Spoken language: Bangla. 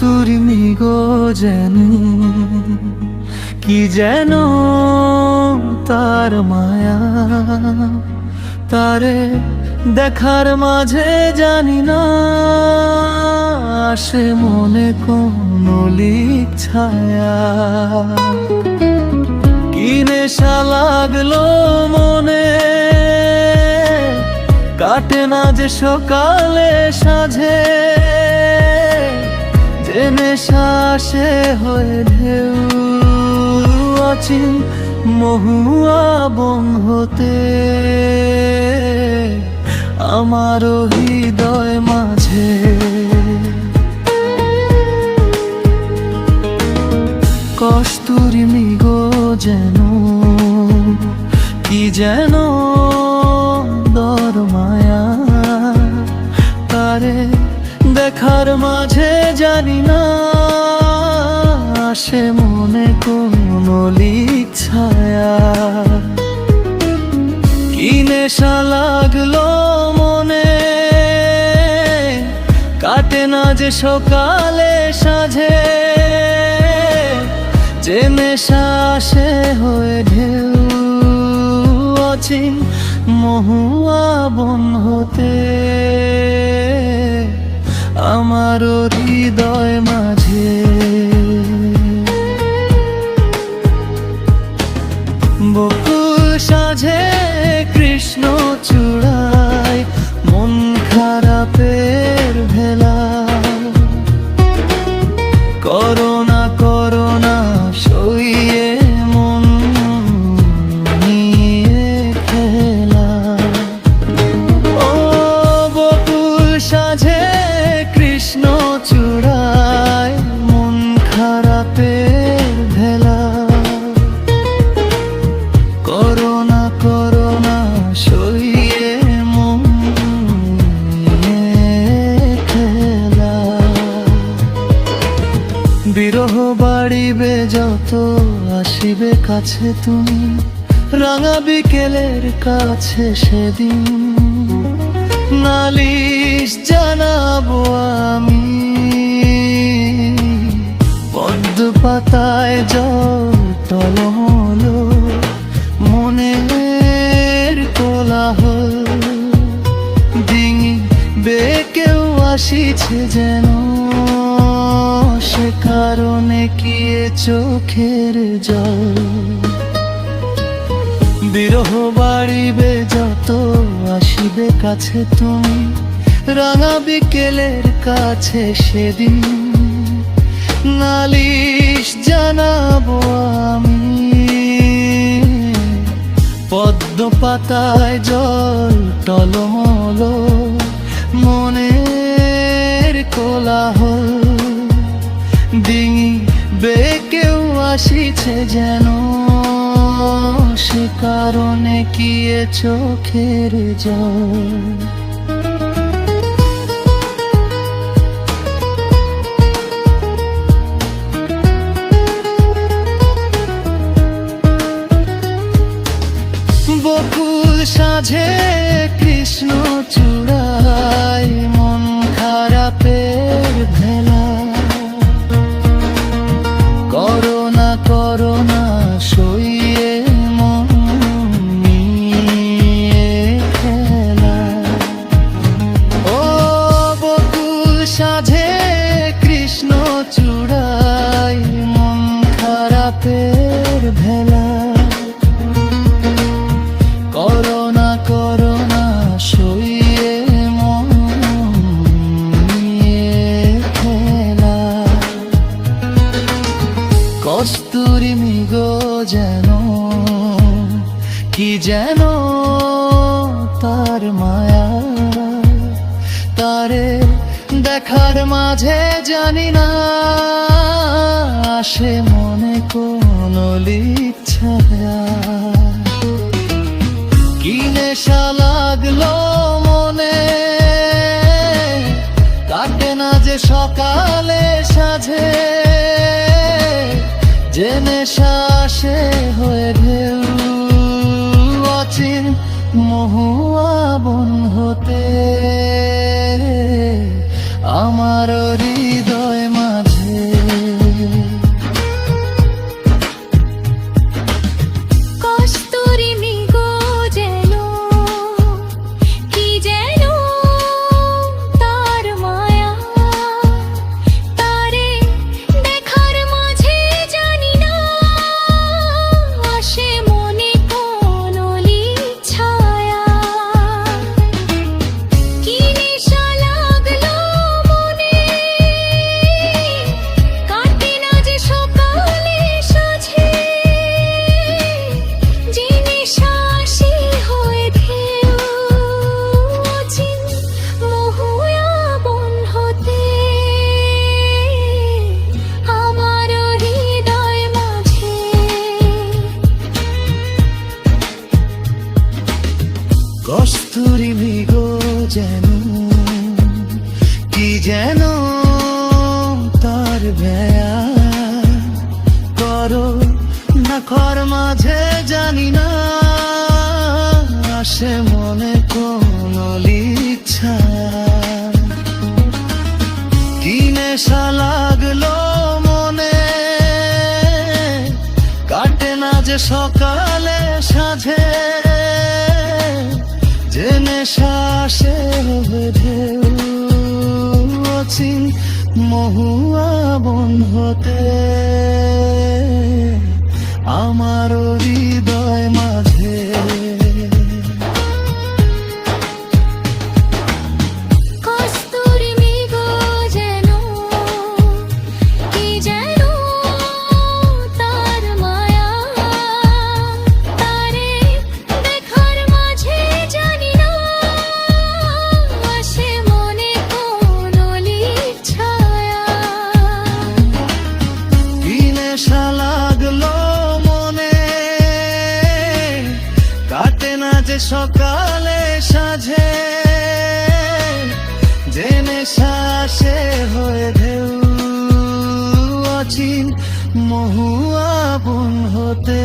কস্তুরী মৃগো যেন কি যেন তার মায়া, তারে দেখার মাঝে জানি না আসে মনে কোন লিক ছায়া। কি নেশা লাগলো মনে, কাটে না যে সকালে সাঁঝে, যে নেশা আসে হয়ে ঢেউ অচিন মহুয়া বন হতে, আমারও হৃদয় মাঝে। কস্তুরী মৃগো যেন কি যেন দর মায়া, তারে দেখার মাঝে জানি না আসে মনে কোন লিক ছায়া। কি নেশা লাগলো মনে, কাটে না যে সকালে সাঁঝে, যে নেশা আসে হয়ে ঢেউ অচিন মহুয়া বন হতে, আমারও হৃদয় মাঝে। বকুল সাজে কৃষ্ণ চূড়ায় মন খারাপের ভেলা, করোনা করোনা সইয়ে মন নিয়ে খেলা। ও বকুল সাজে কৃষ্ণ চূড়ায় মন খারাপের ভেলা, করোনা করোনা সইয়ে মন নিয়ে খেলা। বিরহ বাড়িবে যত আসিবে কাছে তুমি, রাঙা বিকেলের কাছে সেদিন নালিশ জানাবো আমি। পদ্ম পাতায় জল টলমল মনের কোলাহল, ডিঙি বেকেও আসিছে যেন, সে কারণে কি এ চোখের জল। বিরহ বাড়িবে যত আসিবে কাছে তুমি, রাঙা বিকেলের কাছে সেদিন নালিশ জানাবো আমি। পদ্ম পাতায় জল টলমল মনের কোলাহল, ডিঙি বেকেও আসিছে যেন, সে কারণে কি এ চোখের জল। বকুল সাজে কৃষ্ণ চূড়ায় মন খারাপের ভেলা, করোনা করোনা সইয়ে মন নিয়ে খেলা। ও বকুল সাজে কৃষ্ণ চূড়ায় মন খারাপের ভেলা, করোনা করোনা সইয়ে মন নিয়ে খেলা। কস্তুরী মৃগো যেন কি যেন তার মায়া, তারে দেখার মাঝে জানি না আসে মনে কোন লিক ছায়া। কি নেশা লাগলো মনে, কাটে না যে সকালে সাঁঝে, যে নেশা আসে হয়ে ঢেউ অচিন মহুয়া বন হতে, আমার হৃদয় মাঝে। কস্তুরী মৃগ যেন কি যেন তার বেয়া করো না খর মাঝে জানি না আসে মনে কোন ইচ্ছা কি নেশা লাগলো মনে কাটে না যে সকালে সাঝে যে নেশা আসে ঢেউ অচিন মহুয়া বন হতে আমার হৃদয় মাঝে কস্তুরী মৃগ যেন কি যেন তার মায়া তারে দেখার মাঝে জানি না আসে মনে কোন ছায়া কি নেশা লাগলো মনে কাটে না যে সকালে সাঝে যে নেশা আসে হয়ে ঢেউ অচিন মহুয়া বন হতে